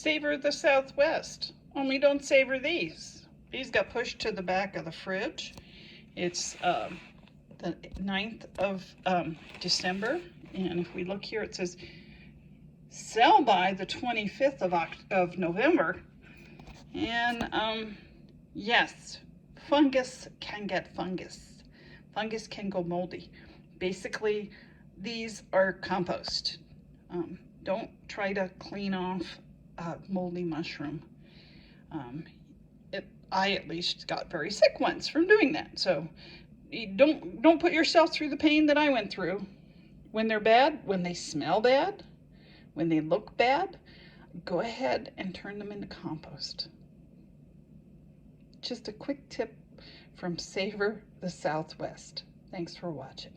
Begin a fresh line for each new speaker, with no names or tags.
Savor the Southwest, only don't savor these. These got pushed to the back of the fridge. It's the 9th of December, and if we look here, it says sell by the 25th of November. And yes, fungus can get fungus. Fungus can go moldy. Basically, these are compost. Don't try to clean off a moldy mushroom. I at least got very sick once from doing that. So don't put yourself through the pain that I went through. When they're bad, when they smell bad, when they look bad, go ahead and turn them into compost. Just a quick tip from Savor the Southwest. Thanks for watching.